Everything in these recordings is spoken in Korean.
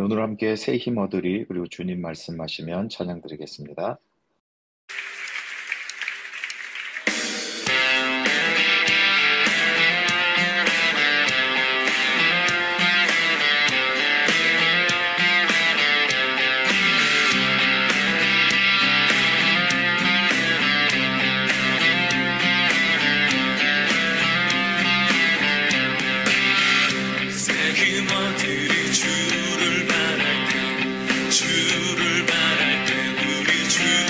오늘 함께 새 힘 얻으리 그리고 주님 말씀하시면 찬양 드리겠습니다. 새 힘 얻으리 주를 바랄 때 우리 주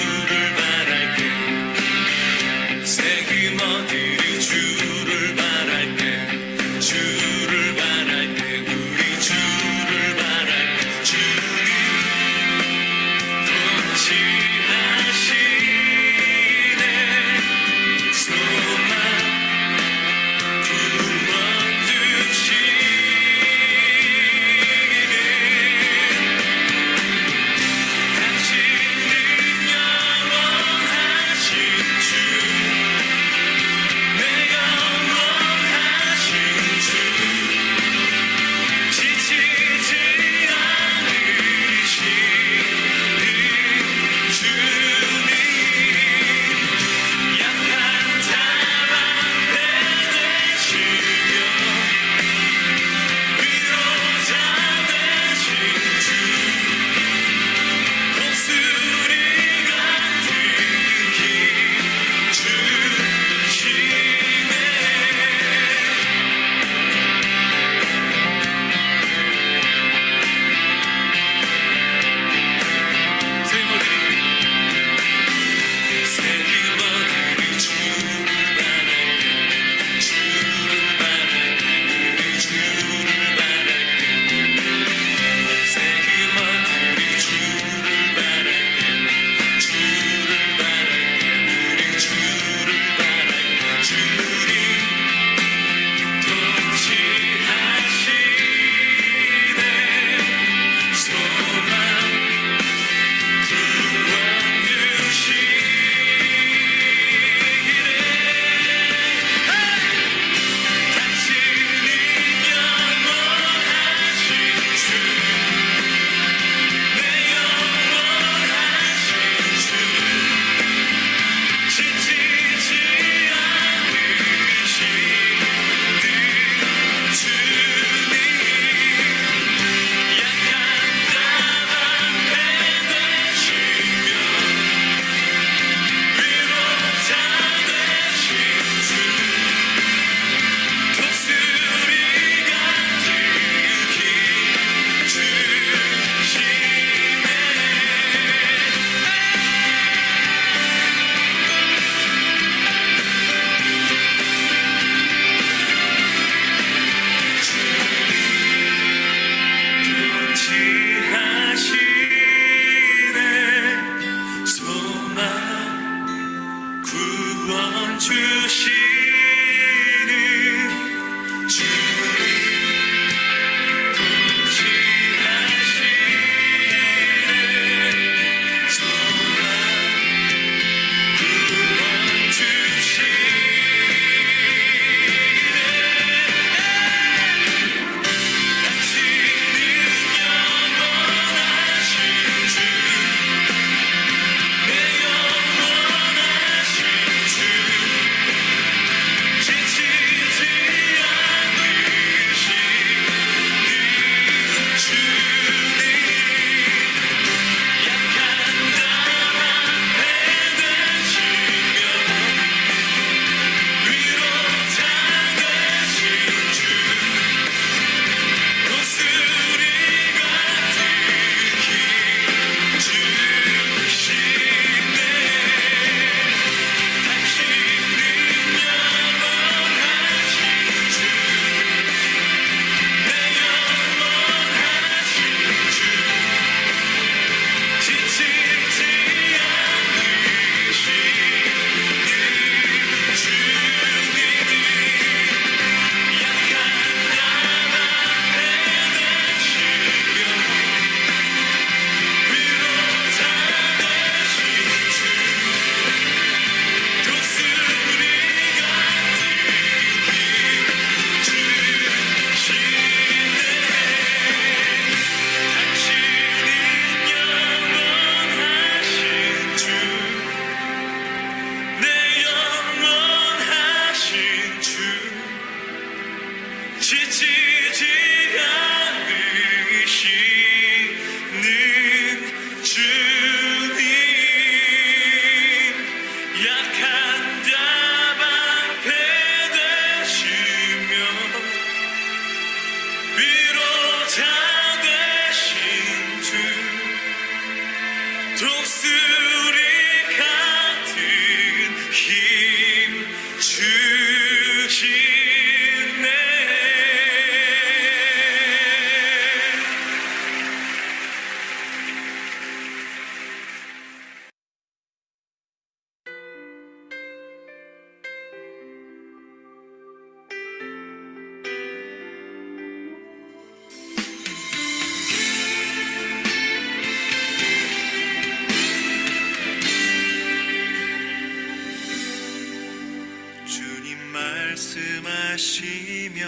말씀하시면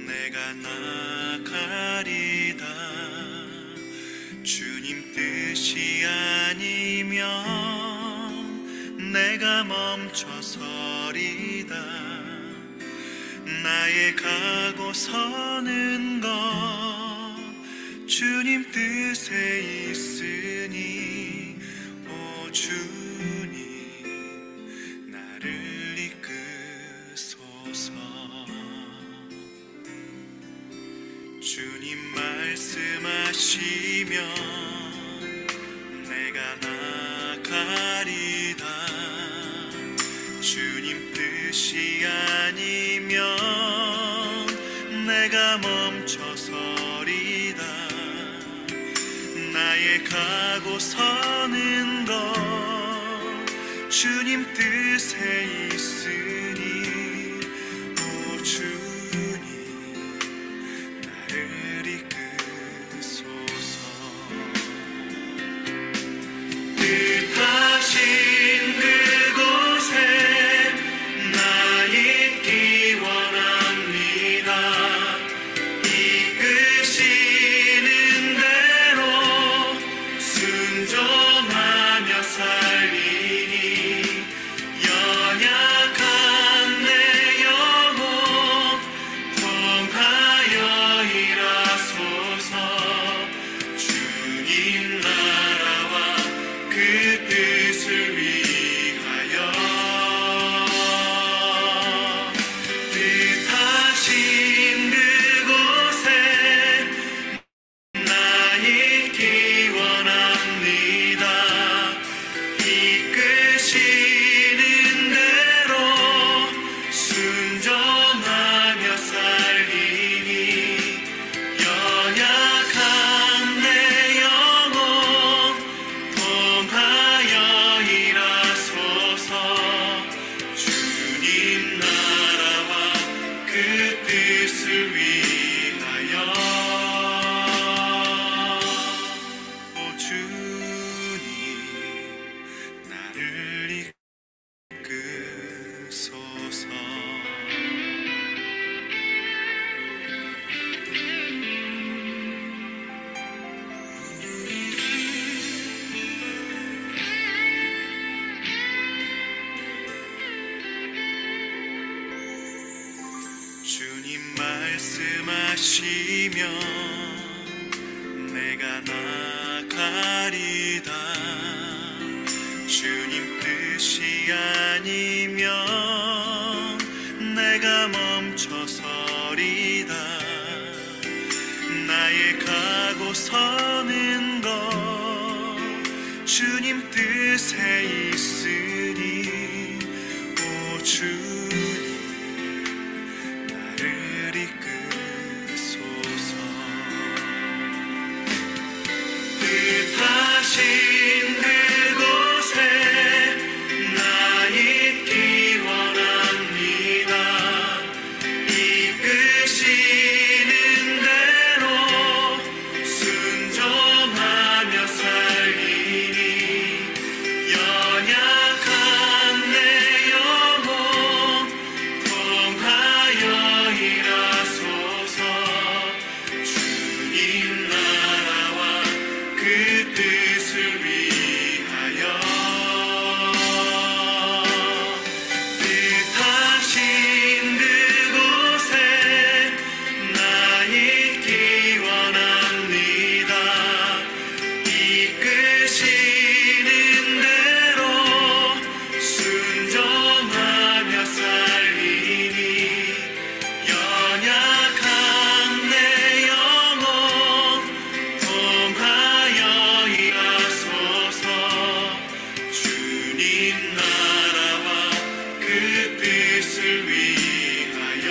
내가 나가리다. 주님 뜻이 아니면 내가 멈춰서리다. 나의 가고 서는 것 주님 뜻에 있으니 오 주님 나를 이끄소서. 주님 말씀하시면 내가 나가리다. 주님 뜻이 아니면 내가 멈춰서리다. 나의 가고 서는 것 주님 뜻에 있으니 오 주님 나를 이끄소서. 뜻하신 그곳에 나 있기 원합니다. 이끄시는 대로 순종하며 살리니 연약한 내 영혼 통하여 일하소서. 주님 나라와 그 뜻을 위하여 뜻하신 그곳에 나 있기 원합니다. 이끄시는 대로 순종하며 살리니 연약한 내 영혼 통하여 일하소서. 주님 나라와 그 뜻을 위하여 오 주님 나를 이끄소서. 주님 말씀하시면 내가 나가리다. 주님 뜻이 아니면 내가 멈춰서리다. 나의 가고 서는 것 주님 뜻에 있으니 오 주님 나를 이끄소서. 뜻하신 그곳에 나 있기 원합니다. 이끄시는 대로 순종하며 살리니 연약한 내 영혼 통하여 일하소서. 주님 나라와 그 뜻을 위하여 뜻하신 그곳에 나 있기 원합니다. 이끄시는 대로 순종하며 살리니 연약한 내 영혼 통하여 일하소서. 주님 나라와 그 뜻을 위하여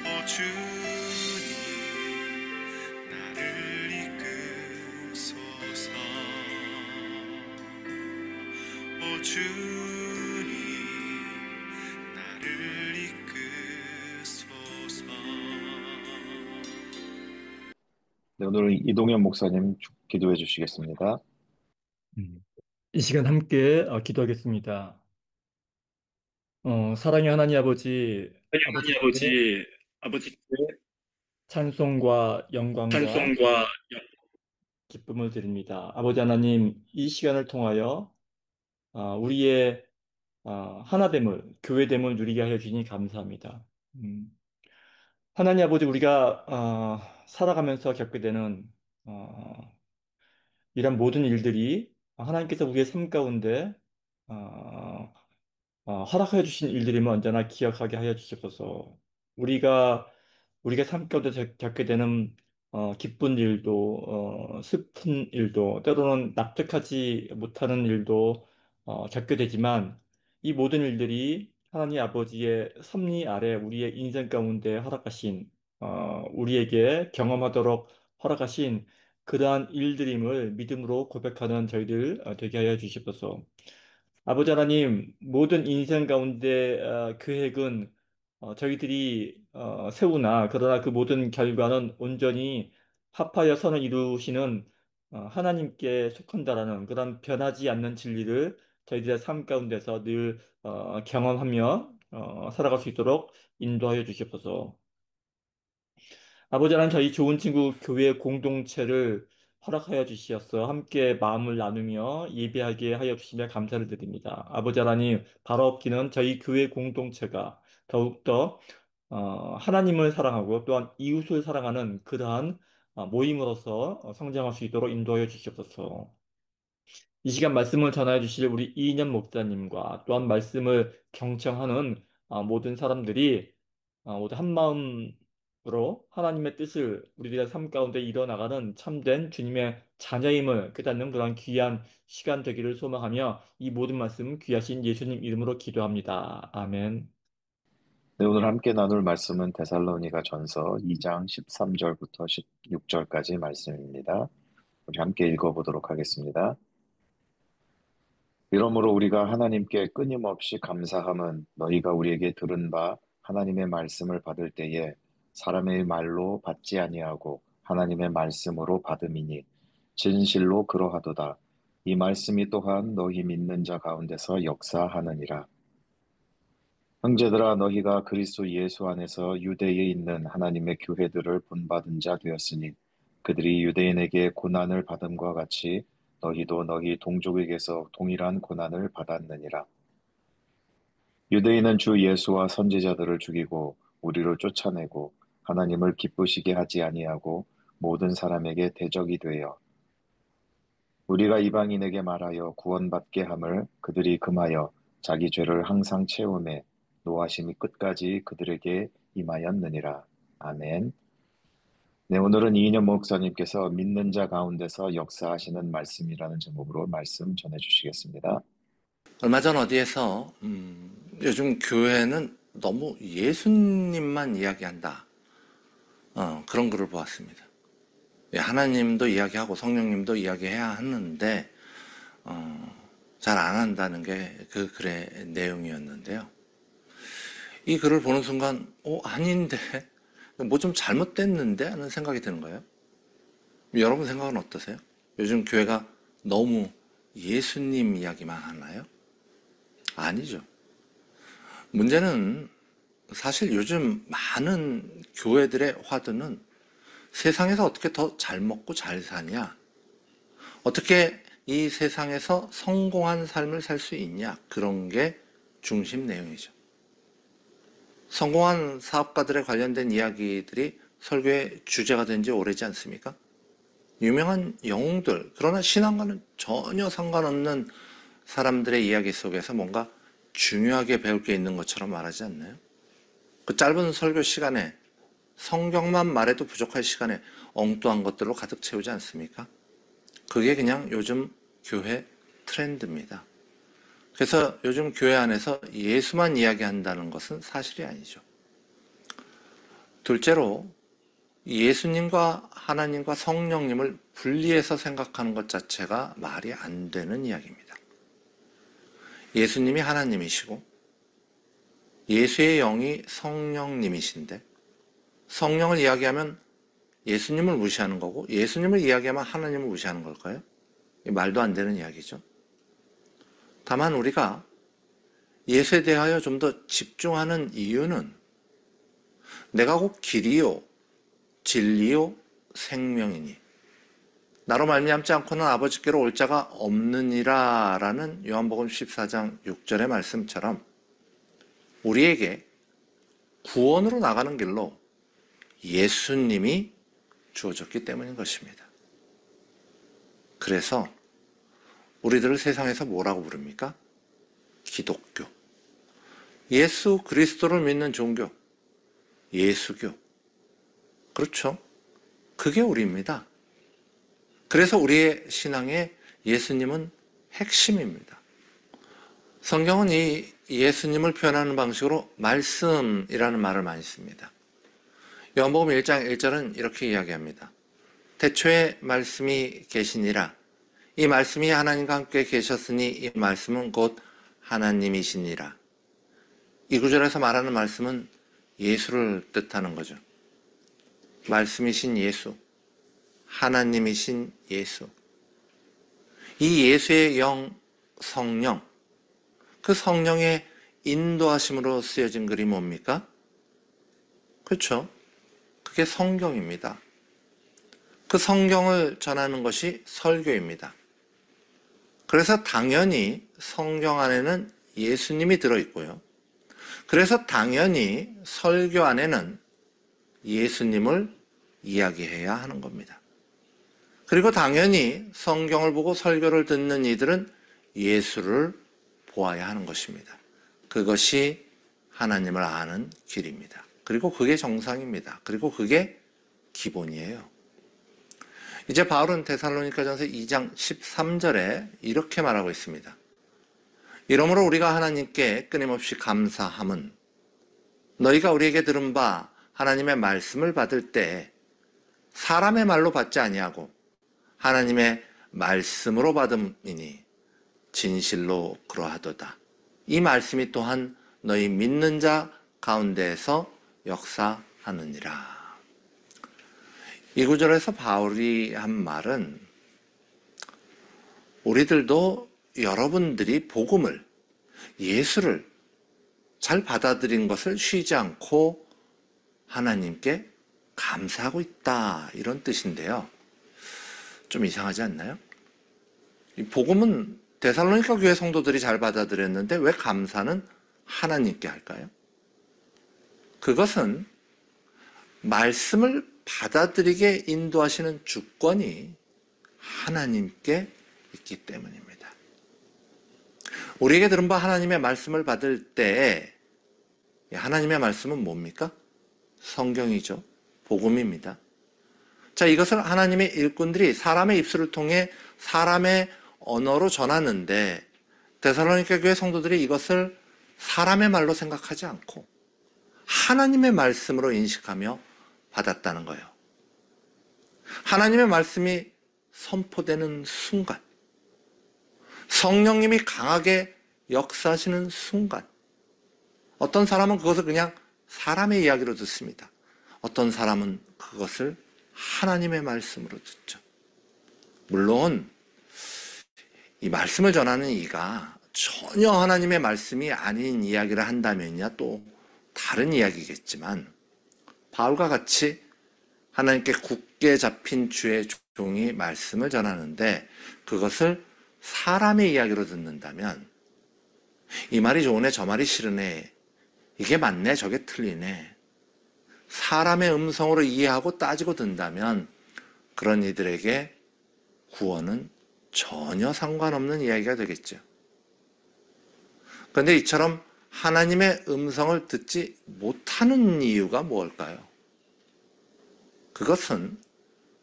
오 주님 나를 이끄소서. 오 주님 나를 이끄소서. 네, 오늘은 이동현 목사님 기도해 주시겠습니다. 이 시간 함께 기도하겠습니다. 사랑의 하나님 아버지, 하나님 아버지께 아버지께 찬송과 영광과 찬송과 기쁨을 드립니다. 아버지 하나님, 이 시간을 통하여 우리의 하나됨을, 교회됨을 누리게 하여 주시니 감사합니다. 음, 하나님 아버지, 우리가 살아가면서 겪게 되는 어, 이런 모든 일들이 하나님께서 우리의 삶 가운데 어, 허락하여 주신 일들임을 언제나 기억하게 하여 주시옵소서. 우리가 우리가 삶 가운데 겪게 되는 기쁜 일도 슬픈 일도 때로는 납득하지 못하는 일도 겪게 되지만 이 모든 일들이 하나님 아버지의 섭리 아래 우리의 인생 가운데 허락하신 우리에게 경험하도록 허락하신 그러한 일들임을 믿음으로 고백하는 저희들 되게 하여 주시옵소서. 아버지 하나님, 모든 인생 가운데 계획은 저희들이 세우나 그러나 그 모든 결과는 온전히 합하여 선을 이루시는 하나님께 속한다라는 그런 변하지 않는 진리를 저희들의 삶 가운데서 늘 경험하며 살아갈 수 있도록 인도하여 주시옵소서. 아버지 하나님 저희 좋은 친구 교회 공동체를 허락하여 주시어서 함께 마음을 나누며 예배하게 하여 주시며 감사를 드립니다. 아버지 하나님 바로 없기는 저희 교회 공동체가 더욱더 하나님을 사랑하고 또한 이웃을 사랑하는 그러한 모임으로서 성장할 수 있도록 인도하여 주시옵소서. 이 시간 말씀을 전하여 주실 우리 이인년 목사님과 또한 말씀을 경청하는 모든 사람들이 모두 한 마음으로 하나님의 뜻을 우리들의 삶 가운데 이뤄나가는 참된 주님의 자녀임을 깨닫는 그런 귀한 시간 되기를 소망하며 이 모든 말씀 귀하신 예수님 이름으로 기도합니다. 아멘. 네, 오늘 함께 나눌 말씀은 데살로니가 전서 2장 13절부터 16절까지 말씀입니다. 우리 함께 읽어보도록 하겠습니다. 이러므로 우리가 하나님께 끊임없이 감사함은 너희가 우리에게 들은 바 하나님의 말씀을 받을 때에 사람의 말로 받지 아니하고 하나님의 말씀으로 받음이니 진실로 그러하도다. 이 말씀이 또한 너희 믿는 자 가운데서 역사하느니라. 형제들아 너희가 그리스도 예수 안에서 유대에 있는 하나님의 교회들을 본받은 자 되었으니 그들이 유대인에게 고난을 받음과 같이 너희도 너희 동족에게서 동일한 고난을 받았느니라. 유대인은 주 예수와 선지자들을 죽이고 우리를 쫓아내고 하나님을 기쁘시게 하지 아니하고 모든 사람에게 대적이 되어 우리가 이방인에게 말하여 구원받게 함을 그들이 금하여 자기 죄를 항상 채우매 노하심이 끝까지 그들에게 임하였느니라. 아멘. 네, 오늘은 이인영 목사님께서 믿는 자 가운데서 역사하시는 말씀이라는 제목으로 말씀 전해주시겠습니다. 얼마 전 어디에서 요즘 교회는 너무 예수님만 이야기한다. 그런 글을 보았습니다. 하나님도 이야기하고 성령님도 이야기해야 하는데 잘 안 한다는 게 그 글의 내용이었는데요. 이 글을 보는 순간 아닌데 뭐 좀 잘못됐는데 하는 생각이 드는 거예요. 여러분 생각은 어떠세요? 요즘 교회가 너무 예수님 이야기만 하나요? 아니죠. 문제는 사실 요즘 많은 교회들의 화두는 세상에서 어떻게 더 잘 먹고 잘 사냐, 어떻게 이 세상에서 성공한 삶을 살 수 있냐, 그런 게 중심 내용이죠. 성공한 사업가들에 관련된 이야기들이 설교의 주제가 된 지 오래지 않습니까? 유명한 영웅들, 그러나 신앙과는 전혀 상관없는 사람들의 이야기 속에서 뭔가 중요하게 배울 게 있는 것처럼 말하지 않나요? 그 짧은 설교 시간에 성경만 말해도 부족할 시간에 엉뚱한 것들로 가득 채우지 않습니까? 그게 그냥 요즘 교회 트렌드입니다. 그래서 요즘 교회 안에서 예수만 이야기한다는 것은 사실이 아니죠. 둘째로 예수님과 하나님과 성령님을 분리해서 생각하는 것 자체가 말이 안 되는 이야기입니다. 예수님이 하나님이시고 예수의 영이 성령님이신데 성령을 이야기하면 예수님을 무시하는 거고 예수님을 이야기하면 하나님을 무시하는 걸까요? 말도 안 되는 이야기죠. 다만 우리가 예수에 대하여 좀 더 집중하는 이유는 내가 곧 길이요 진리요 생명이니 나로 말미암지 않고는 아버지께로 올 자가 없느니라 라는 요한복음 14장 6절의 말씀처럼 우리에게 구원으로 나가는 길로 예수님이 주어졌기 때문인 것입니다. 그래서 우리들을 세상에서 뭐라고 부릅니까? 기독교. 예수 그리스도를 믿는 종교. 예수교. 그렇죠? 그게 우리입니다. 그래서 우리의 신앙에 예수님은 핵심입니다. 성경은 이 예수님을 표현하는 방식으로 말씀이라는 말을 많이 씁니다. 요한복음 1장 1절은 이렇게 이야기합니다. 태초에 말씀이 계시니라. 이 말씀이 하나님과 함께 계셨으니 이 말씀은 곧 하나님이시니라. 이 구절에서 말하는 말씀은 예수를 뜻하는 거죠. 말씀이신 예수, 하나님이신 예수. 이 예수의 영, 성령, 그 성령의 인도하심으로 쓰여진 글이 뭡니까? 그렇죠? 그게 성경입니다. 그 성경을 전하는 것이 설교입니다. 그래서 당연히 성경 안에는 예수님이 들어있고요. 그래서 당연히 설교 안에는 예수님을 이야기해야 하는 겁니다. 그리고 당연히 성경을 보고 설교를 듣는 이들은 예수를 보아야 하는 것입니다. 그것이 하나님을 아는 길입니다. 그리고 그게 정상입니다. 그리고 그게 기본이에요. 이제 바울은 데살로니가전서 2장 13절에 이렇게 말하고 있습니다. 이러므로 우리가 하나님께 끊임없이 감사함은 너희가 우리에게 들은 바 하나님의 말씀을 받을 때 사람의 말로 받지 아니하고 하나님의 말씀으로 받음이니 진실로 그러하도다. 이 말씀이 또한 너희 믿는 자 가운데에서 역사하느니라. 이 구절에서 바울이 한 말은 우리들도 여러분들이 복음을, 예수를 잘 받아들인 것을 쉬지 않고 하나님께 감사하고 있다, 이런 뜻인데요. 좀 이상하지 않나요? 이 복음은 데살로니가 교회 성도들이 잘 받아들였는데 왜 감사는 하나님께 할까요? 그것은 말씀을 받아들이게 인도하시는 주권이 하나님께 있기 때문입니다. 우리에게 들은 바 하나님의 말씀을 받을 때 하나님의 말씀은 뭡니까? 성경이죠. 복음입니다. 자, 이것을 하나님의 일꾼들이 사람의 입술을 통해 사람의 언어로 전하는데 데살로니가 교회 성도들이 이것을 사람의 말로 생각하지 않고 하나님의 말씀으로 인식하며 받았다는 거예요. 하나님의 말씀이 선포되는 순간, 성령님이 강하게 역사하시는 순간, 어떤 사람은 그것을 그냥 사람의 이야기로 듣습니다. 어떤 사람은 그것을 하나님의 말씀으로 듣죠. 물론 이 말씀을 전하는 이가 전혀 하나님의 말씀이 아닌 이야기를 한다면야 또 다른 이야기겠지만 바울과 같이 하나님께 굳게 잡힌 주의 종이 말씀을 전하는데 그것을 사람의 이야기로 듣는다면 이 말이 좋으네, 저 말이 싫으네, 이게 맞네, 저게 틀리네, 사람의 음성으로 이해하고 따지고 든다면 그런 이들에게 구원은 전혀 상관없는 이야기가 되겠죠. 그런데 이처럼 하나님의 음성을 듣지 못하는 이유가 무엇일까요? 그것은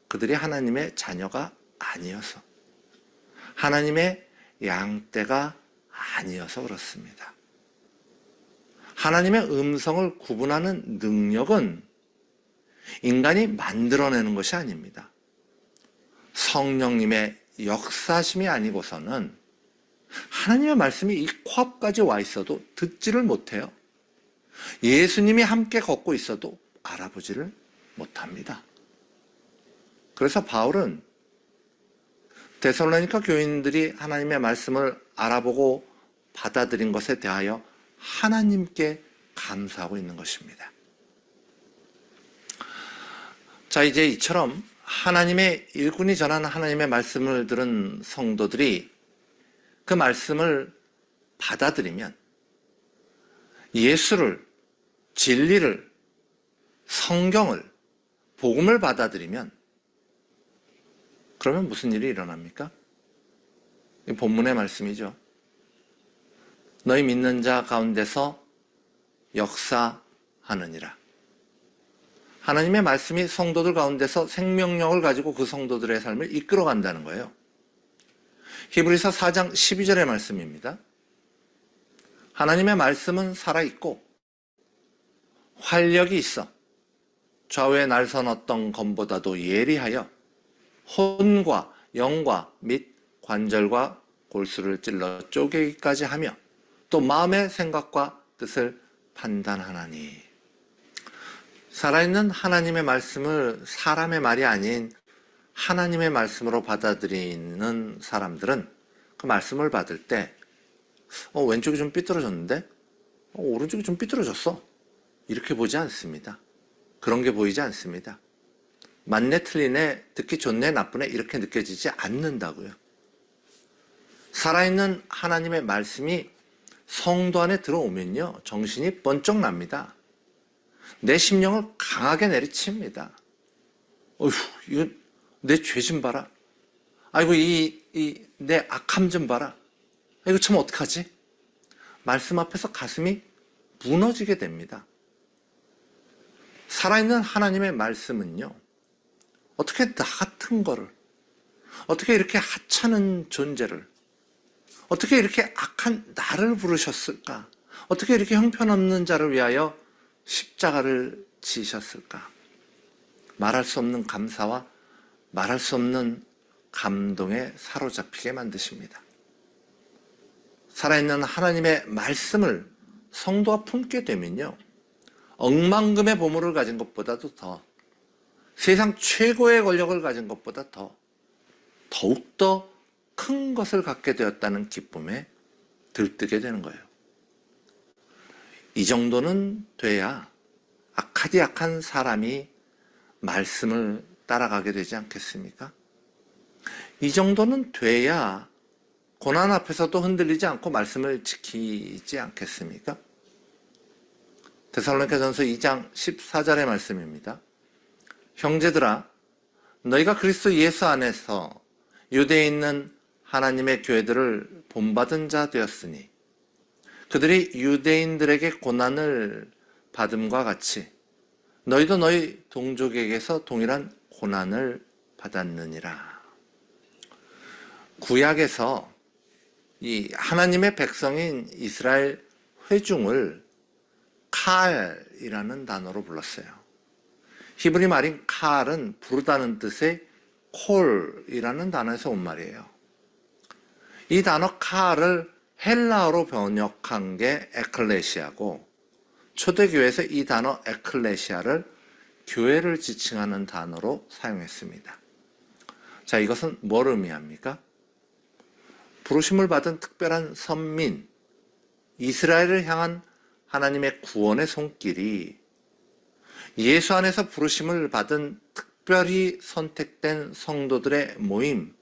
그들이 하나님의 자녀가 아니어서, 하나님의 양떼가 아니어서 그렇습니다. 하나님의 음성을 구분하는 능력은 인간이 만들어내는 것이 아닙니다. 성령님의 역사심이 아니고서는 하나님의 말씀이 이 코앞까지 와 있어도 듣지를 못해요. 예수님이 함께 걷고 있어도 알아보지를 못합니다. 그래서 바울은 데살로니가 교인들이 하나님의 말씀을 알아보고 받아들인 것에 대하여 하나님께 감사하고 있는 것입니다. 자, 이제 이처럼 하나님의 일꾼이 전하는 하나님의 말씀을 들은 성도들이 그 말씀을 받아들이면 예수를, 진리를, 성경을, 복음을 받아들이면 그러면 무슨 일이 일어납니까? 이 본문의 말씀이죠. 너희 믿는 자 가운데서 역사하느니라. 하나님의 말씀이 성도들 가운데서 생명력을 가지고 그 성도들의 삶을 이끌어간다는 거예요. 히브리서 4장 12절의 말씀입니다. 하나님의 말씀은 살아있고 활력이 있어 좌우에 날선 어떤 검보다도 예리하여 혼과 영과 및 관절과 골수를 찔러 쪼개기까지 하며 또 마음의 생각과 뜻을 판단하나니. 살아있는 하나님의 말씀을 사람의 말이 아닌 하나님의 말씀으로 받아들이는 사람들은 그 말씀을 받을 때 왼쪽이 좀 삐뚤어졌는데 오른쪽이 좀 삐뚤어졌어, 이렇게 보지 않습니다. 그런 게 보이지 않습니다. 맞네 틀리네, 듣기 좋네 나쁘네 이렇게 느껴지지 않는다고요. 살아있는 하나님의 말씀이 성도 안에 들어오면요, 정신이 번쩍 납니다. 내 심령을 강하게 내리칩니다. 어휴, 이거 내 죄 좀 봐라. 아이고, 내 악함 좀 봐라. 이거 참 어떡하지? 말씀 앞에서 가슴이 무너지게 됩니다. 살아있는 하나님의 말씀은요, 어떻게 나 같은 거를, 어떻게 이렇게 하찮은 존재를, 어떻게 이렇게 악한 나를 부르셨을까? 어떻게 이렇게 형편없는 자를 위하여 십자가를 지셨을까? 말할 수 없는 감사와 말할 수 없는 감동에 사로잡히게 만드십니다. 살아있는 하나님의 말씀을 성도가 품게 되면요, 억만금의 보물을 가진 것보다도 더, 세상 최고의 권력을 가진 것보다 더욱더 큰 것을 갖게 되었다는 기쁨에 들뜨게 되는 거예요. 이 정도는 돼야 악하디 악한 사람이 말씀을 따라가게 되지 않겠습니까? 이 정도는 돼야 고난 앞에서도 흔들리지 않고 말씀을 지키지 않겠습니까? 데살로니가전서 2장 14절의 말씀입니다. 형제들아, 너희가 그리스도 예수 안에서 유대에 있는 하나님의 교회들을 본받은 자 되었으니 그들이 유대인들에게 고난을 받음과 같이 너희도 너희 동족에게서 동일한 고난을 받았느니라. 구약에서 이 하나님의 백성인 이스라엘 회중을 칼이라는 단어로 불렀어요. 히브리 말인 칼은 부르다는 뜻의 콜이라는 단어에서 온 말이에요. 이 단어 칼을 헬라어로 번역한 게 에클레시아고, 초대교회에서 이 단어 에클레시아를 교회를 지칭하는 단어로 사용했습니다. 자, 이것은 뭘 의미합니까? 부르심을 받은 특별한 선민, 이스라엘을 향한 하나님의 구원의 손길이 예수 안에서 부르심을 받은 특별히 선택된 성도들의 모임,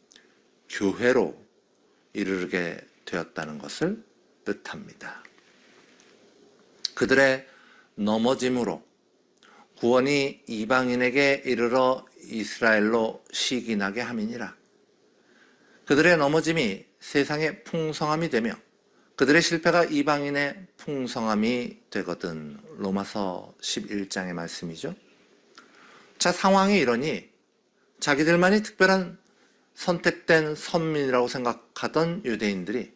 교회로 이르게 되었다는 것을 뜻합니다. 그들의 넘어짐으로 구원이 이방인에게 이르러 이스라엘로 시기나게 함이니라. 그들의 넘어짐이 세상의 풍성함이 되며 그들의 실패가 이방인의 풍성함이 되거든. 로마서 11장의 말씀이죠. 자, 상황이 이러니 자기들만이 특별한 선택된 선민이라고 생각하던 유대인들이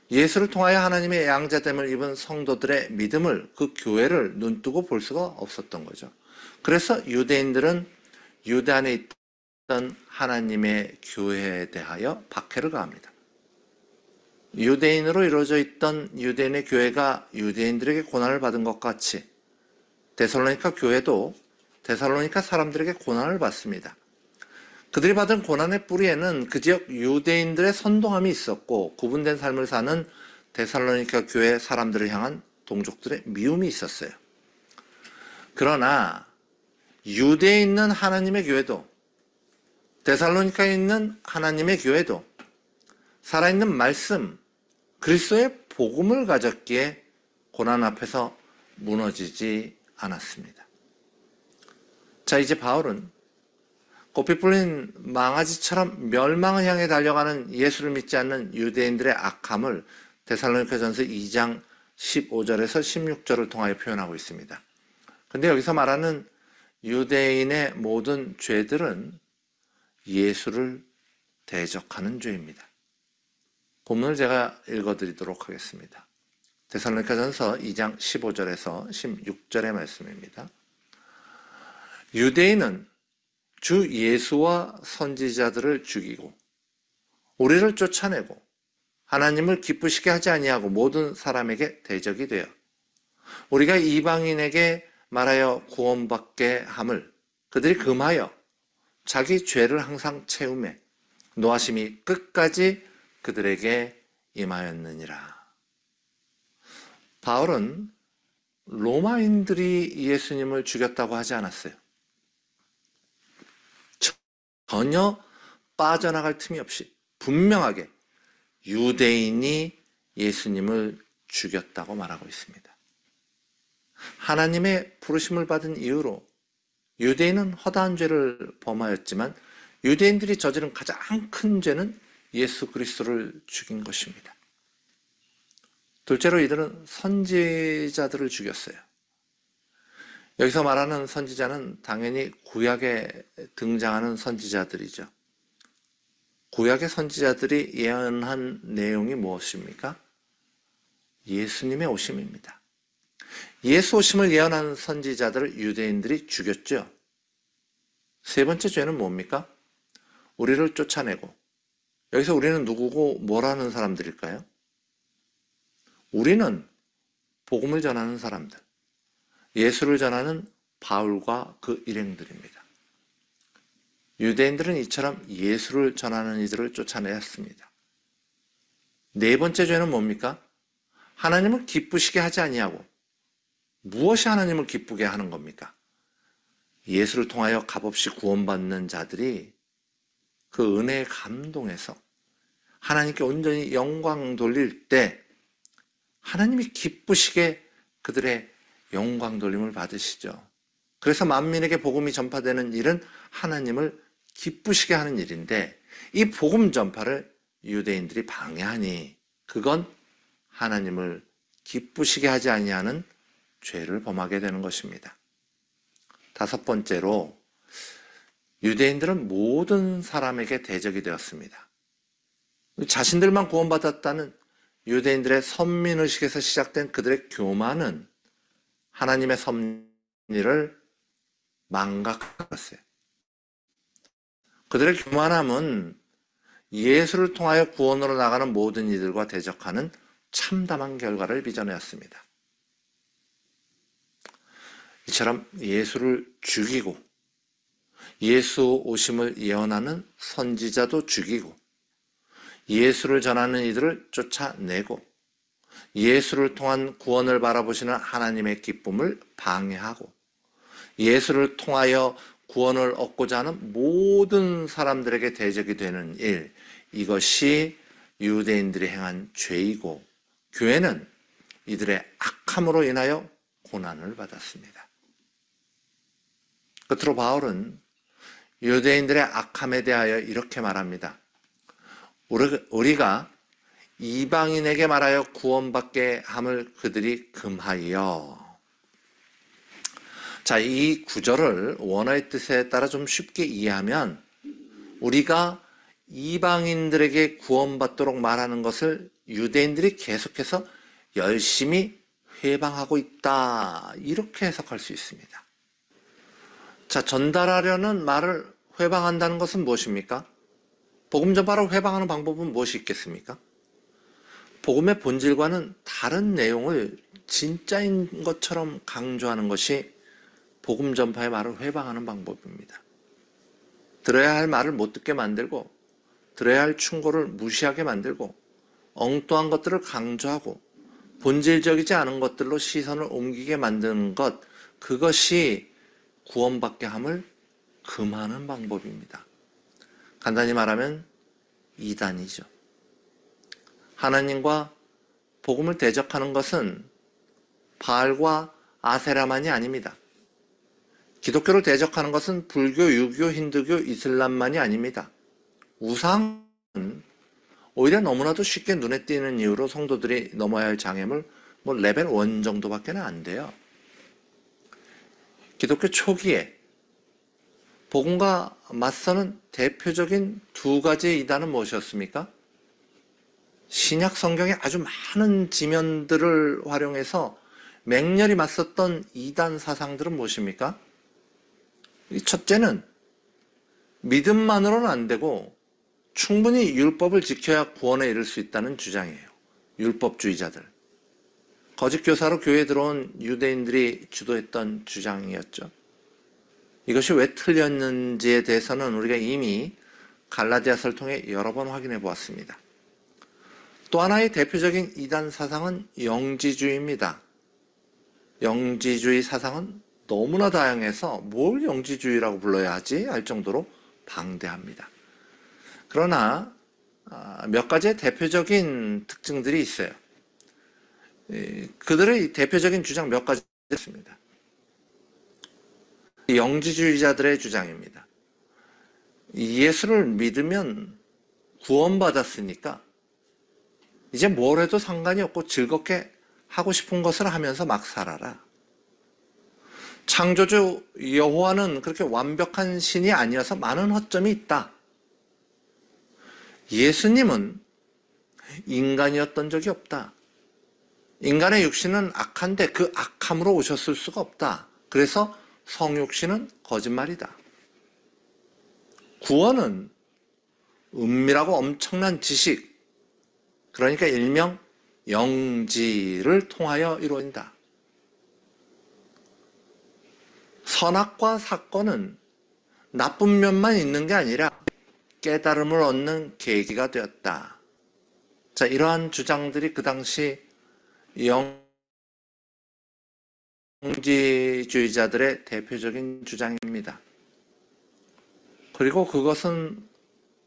예수를 통하여 하나님의 양자됨을 입은 성도들의 믿음을, 그 교회를 눈뜨고 볼 수가 없었던 거죠. 그래서 유대인들은 유대 안에 있던 하나님의 교회에 대하여 박해를 가합니다. 유대인으로 이루어져 있던 유대인의 교회가 유대인들에게 고난을 받은 것 같이 데살로니가 교회도 데살로니가 사람들에게 고난을 받습니다. 그들이 받은 고난의 뿌리에는 그 지역 유대인들의 선동함이 있었고, 구분된 삶을 사는 데살로니가 교회 사람들을 향한 동족들의 미움이 있었어요. 그러나 유대에 있는 하나님의 교회도 데살로니카에 있는 하나님의 교회도 살아있는 말씀 그리스도의 복음을 가졌기에 고난 앞에서 무너지지 않았습니다. 자, 이제 바울은 꽃피 풀린 망아지처럼 멸망을 향해 달려가는 예수를 믿지 않는 유대인들의 악함을 데살로니가전서 2장 15절에서 16절을 통하여 표현하고 있습니다. 근데 여기서 말하는 유대인의 모든 죄들은 예수를 대적하는 죄입니다. 본문을 제가 읽어드리도록 하겠습니다. 데살로니가전서 2장 15절에서 16절의 말씀입니다. 유대인은 주 예수와 선지자들을 죽이고 우리를 쫓아내고 하나님을 기쁘시게 하지 아니하고 모든 사람에게 대적이 되어 우리가 이방인에게 말하여 구원받게 함을 그들이 금하여 자기 죄를 항상 채우매 노하심이 끝까지 그들에게 임하였느니라. 바울은 로마인들이 예수님을 죽였다고 하지 않았어요. 전혀 빠져나갈 틈이 없이 분명하게 유대인이 예수님을 죽였다고 말하고 있습니다. 하나님의 부르심을 받은 이후로 유대인은 허다한 죄를 범하였지만 유대인들이 저지른 가장 큰 죄는 예수 그리스도를 죽인 것입니다. 둘째로 이들은 선지자들을 죽였어요. 여기서 말하는 선지자는 당연히 구약에 등장하는 선지자들이죠. 구약의 선지자들이 예언한 내용이 무엇입니까? 예수님의 오심입니다. 예수 오심을 예언하는 선지자들을 유대인들이 죽였죠. 세 번째 죄는 뭡니까? 우리를 쫓아내고, 여기서 우리는 누구고 뭐라는 사람들일까요? 우리는 복음을 전하는 사람들, 예수를 전하는 바울과 그 일행들입니다. 유대인들은 이처럼 예수를 전하는 이들을 쫓아내었습니다. 네 번째 죄는 뭡니까? 하나님을 기쁘시게 하지 아니하고, 무엇이 하나님을 기쁘게 하는 겁니까? 예수를 통하여 값없이 구원받는 자들이 그 은혜에 감동해서 하나님께 온전히 영광 돌릴 때 하나님이 기쁘시게 그들의 영광 돌림을 받으시죠. 그래서 만민에게 복음이 전파되는 일은 하나님을 기쁘시게 하는 일인데 이 복음 전파를 유대인들이 방해하니 그건 하나님을 기쁘시게 하지 아니하는 죄를 범하게 되는 것입니다. 다섯 번째로 유대인들은 모든 사람에게 대적이 되었습니다. 자신들만 구원받았다는 유대인들의 선민의식에서 시작된 그들의 교만은 하나님의 섭리를 망각했어요. 그들의 교만함은 예수를 통하여 구원으로 나가는 모든 이들과 대적하는 참담한 결과를 빚어내었습니다. 이처럼 예수를 죽이고 예수 오심을 예언하는 선지자도 죽이고 예수를 전하는 이들을 쫓아내고 예수를 통한 구원을 바라보시는 하나님의 기쁨을 방해하고 예수를 통하여 구원을 얻고자 하는 모든 사람들에게 대적이 되는 일, 이것이 유대인들이 행한 죄이고 교회는 이들의 악함으로 인하여 고난을 받았습니다. 끝으로 바울은 유대인들의 악함에 대하여 이렇게 말합니다. 우리가 이방인에게 말하여 구원받게 함을 그들이 금하여. 자, 이 구절을 원어의 뜻에 따라 좀 쉽게 이해하면 우리가 이방인들에게 구원받도록 말하는 것을 유대인들이 계속해서 열심히 회방하고 있다, 이렇게 해석할 수 있습니다. 자, 전달하려는 말을 회방한다는 것은 무엇입니까? 복음 전파를 회방하는 방법은 무엇이 있겠습니까? 복음의 본질과는 다른 내용을 진짜인 것처럼 강조하는 것이 복음 전파의 말을 회방하는 방법입니다. 들어야 할 말을 못 듣게 만들고 들어야 할 충고를 무시하게 만들고 엉뚱한 것들을 강조하고 본질적이지 않은 것들로 시선을 옮기게 만드는 것, 그것이 구원받게 함을 금하는 방법입니다. 간단히 말하면 이단이죠. 하나님과 복음을 대적하는 것은 바알과 아세라만이 아닙니다. 기독교를 대적하는 것은 불교, 유교, 힌두교, 이슬람만이 아닙니다. 우상은 오히려 너무나도 쉽게 눈에 띄는 이유로 성도들이 넘어야 할 장애물 레벨 1 정도밖에 안 돼요. 기독교 초기에 복음과 맞서는 대표적인 두 가지의 이단은 무엇이었습니까? 신약 성경의 아주 많은 지면들을 활용해서 맹렬히 맞섰던 이단 사상들은 무엇입니까? 첫째는 믿음만으로는 안 되고 충분히 율법을 지켜야 구원에 이를 수 있다는 주장이에요. 율법주의자들. 거짓 교사로 교회에 들어온 유대인들이 주도했던 주장이었죠. 이것이 왜 틀렸는지에 대해서는 우리가 이미 갈라디아서를 통해 여러 번 확인해 보았습니다. 또 하나의 대표적인 이단 사상은 영지주의입니다. 영지주의 사상은 너무나 다양해서 뭘 영지주의라고 불러야 하지 할 정도로 방대합니다. 그러나 몇 가지의 대표적인 특징들이 있어요. 그들의 대표적인 주장 몇 가지 있습니다. 영지주의자들의 주장입니다. 예수를 믿으면 구원받았으니까 이제 뭘 해도 상관이 없고 즐겁게 하고 싶은 것을 하면서 막 살아라. 창조주 여호와는 그렇게 완벽한 신이 아니어서 많은 허점이 있다. 예수님은 인간이었던 적이 없다. 인간의 육신은 악한데 그 악함으로 오셨을 수가 없다. 그래서 성육신은 거짓말이다. 구원은 은밀하고 엄청난 지식, 그러니까 일명 영지를 통하여 이루어진다. 선악과 사건은 나쁜 면만 있는 게 아니라 깨달음을 얻는 계기가 되었다. 자, 이러한 주장들이 그 당시 영지주의자들의 대표적인 주장입니다. 그리고 그것은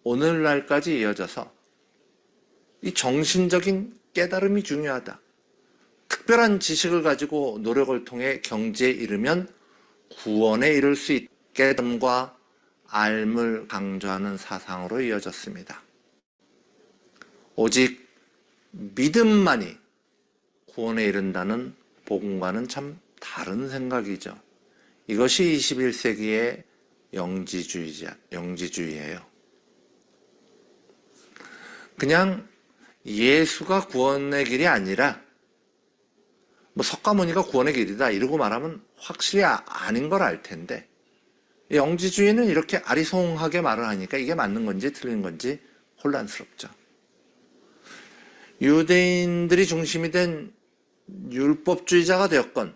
오늘날까지 이어져서 이 정신적인 깨달음이 중요하다. 특별한 지식을 가지고 노력을 통해 경지에 이르면 구원에 이를 수 있게 깨달음과 알을 강조하는 사상으로 이어졌습니다. 오직 믿음만이 구원에 이른다는 복음과는 참 다른 생각이죠. 이것이 21세기의 영지주의예요. 그냥 예수가 구원의 길이 아니라 석가모니가 구원의 길이다 이러고 말하면 확실히 아닌 걸 알 텐데, 영지주의는 이렇게 아리송하게 말을 하니까 이게 맞는 건지 틀린 건지 혼란스럽죠. 유대인들이 중심이 된 율법주의자가 되었건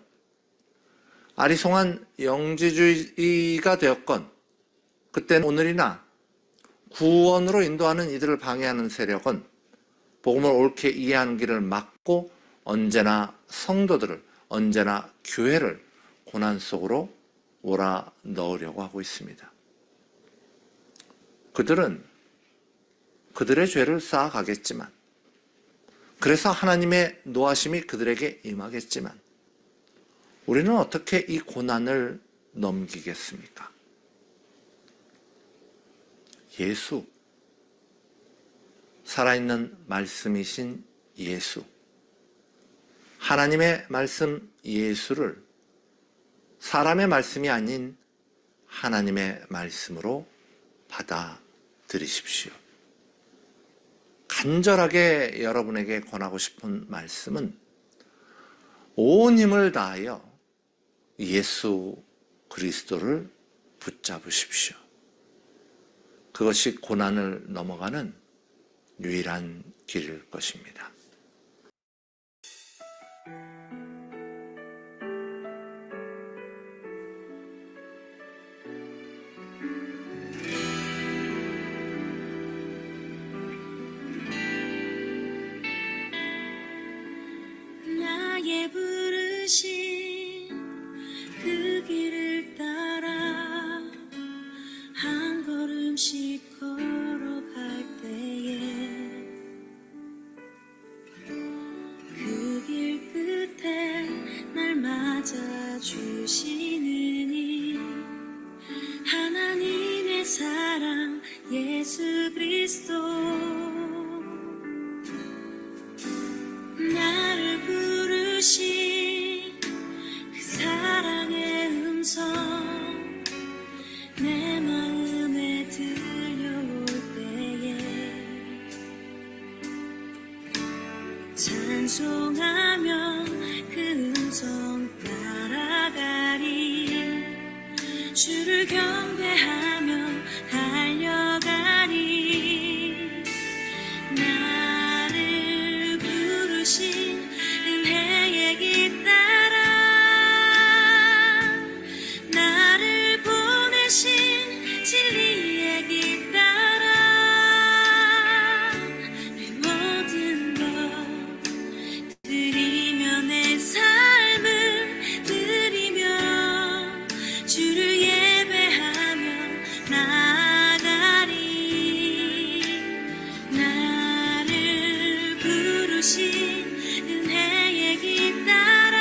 아리송한 영지주의가 되었건, 그때는 오늘이나 구원으로 인도하는 이들을 방해하는 세력은 복음을 옳게 이해하는 길을 막고 언제나 성도들을, 언제나 교회를 고난 속으로 몰아넣으려고 하고 있습니다. 그들은 그들의 죄를 쌓아가겠지만, 그래서 하나님의 노하심이 그들에게 임하겠지만, 우리는 어떻게 이 고난을 넘기겠습니까? 예수, 살아있는 말씀이신 예수, 하나님의 말씀 예수를 사람의 말씀이 아닌 하나님의 말씀으로 받아들이십시오. 간절하게 여러분에게 권하고 싶은 말씀은 온 힘을 다하여 예수 그리스도를 붙잡으십시오. 그것이 고난을 넘어가는 유일한 길일 것입니다. 사랑 예수 그리스도 나를 부르신 그 사랑의 음성 내 마음에 들려올 때에 찬송하며 그 음성 따라가리 주를 경배하며 달려가리 나를 부르신 은혜의 길 따라 나를 보내신 진리의 길 따라 내 모든 것 드리며 내 삶을 드리며 주를 예배하며 나아가리 나를 부르신 은혜의 길 따라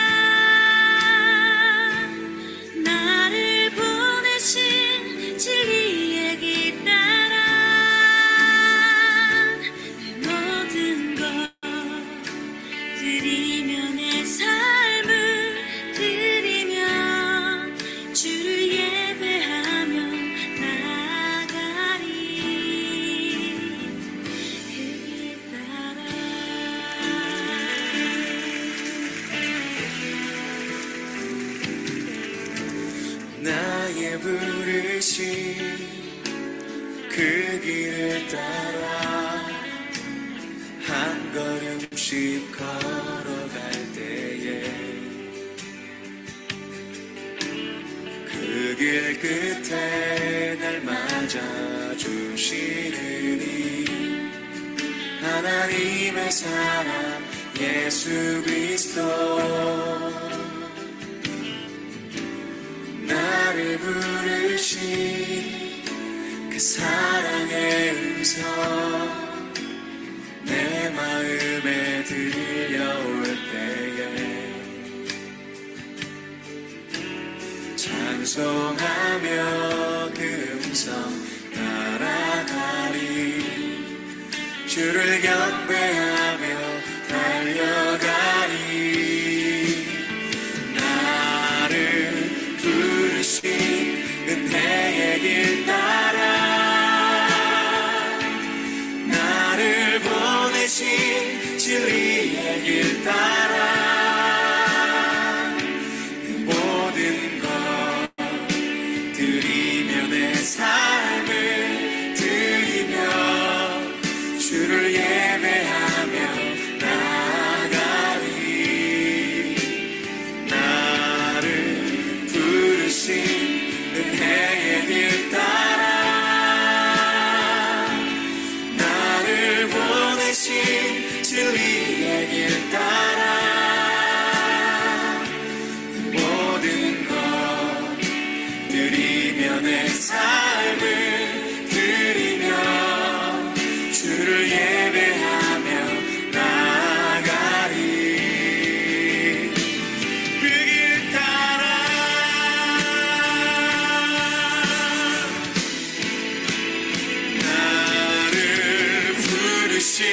나를 보내신 진리의 길 따라 내 모든 것 드리며 내 삶을 드리며 주를 예배하며 나아가리 그 길 따라 나의 부르심 그 길을 따라 한 걸음씩 걸어갈 때에 그 길 끝에 날 맞아주시느니 하나님의 사랑 예수 그리스도 나를 부르신 그 사랑의 음성 내 마음에 들려올 때에 찬송하며 그 음성 따라가리 주를 경배하며 달려가리 나를 부르신 은혜의 길 따라 나를 보내신 진리의 길 따라 모든 것 드리며 내 삶을 드리며 주를 예배하며 나아가리 나를 부르신 은혜의 길 따라 나를 보내신 진리의 길 따라 모든 것 드리며 내 삶을 드리며 주를 예배하며 나아가리 그 길 따라 나를 부르신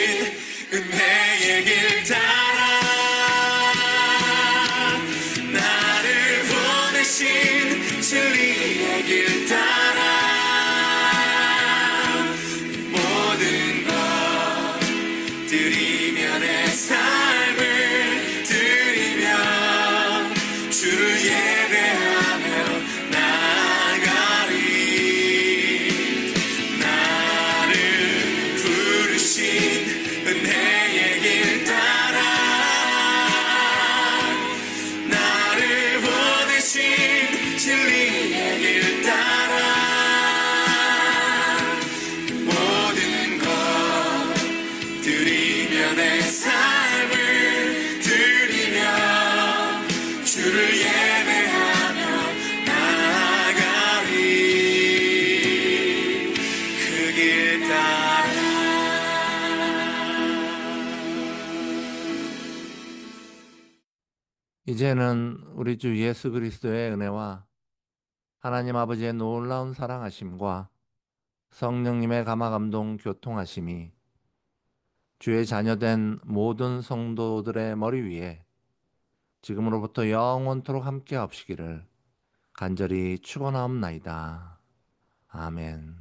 은혜의 길 따라 나를 보내신 진리의 길 따라 모든 것 드리며 내 삶을 드리며 주를 예배하며 나아가리 나를 부르신 은혜의 길 따라 나를 보내신 진리의 길 따라 모든 것 드리며 내 삶을 드리며 주를 예배하며 나아가리 그 길 따라 이제는 우리 주 예수 그리스도의 은혜와 하나님 아버지의 놀라운 사랑하심과 성령님의 감화감동 교통하심이 주의 자녀된 모든 성도들의 머리 위에 지금으로부터 영원토록 함께 하옵시기를 간절히 축원하옵나이다. 아멘.